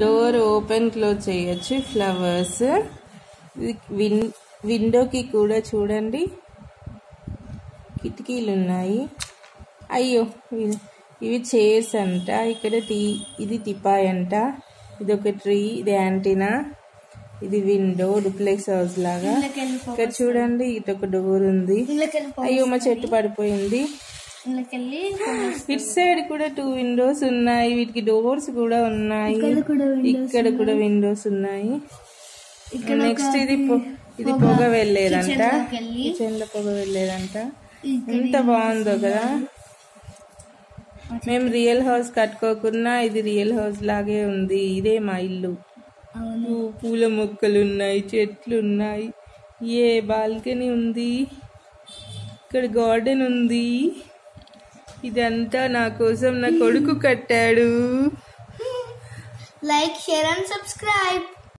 Door open close చేయొచ్చు. Flowers విండోకి కూడా చూడండి కిటికీలు ఉన్నాయి. అయ్యో ఇవి చైర్స్ అంట. ఇక్కడ ఇది టిపాయ్ అంట. ఇది ఒక ట్రీ, ఇది యాంటీనా, ఇది విండో, డూప్లెక్స్ హౌస్ లాగా. ఇక్కడ చూడండి ఇటు ఒక డోర్ ఉంది. అయ్యో మా చెట్టు పడిపోయింది. ఇటు సైడ్ కూడా 2 విండోస్ ఉన్నాయి. వీటికి డోర్స్ కూడా ఉన్నాయి. ఇక్కడ కూడా విండోస్ ఉన్నాయి. నెక్స్ట్ ఇది పొగ వెళ్ళేదంట. కిచెన్ లో పొగ వెళ్ళేదంట. ఎంత బాగుందో కదా. మేము రియల్ హౌస్ కట్టుకోకున్నా ఇది రియల్ హౌస్ లాగే ఉంది. ఇదే మా ఇల్లు. పూల మొక్కలు ఉన్నాయి, చెట్లు ఉన్నాయి, ఏ బాల్కనీ ఉంది, ఇక్కడ గార్డెన్ ఉంది. ఇదంతా నా కోసం నా కొడుకు కట్టాడు. Like, share and subscribe.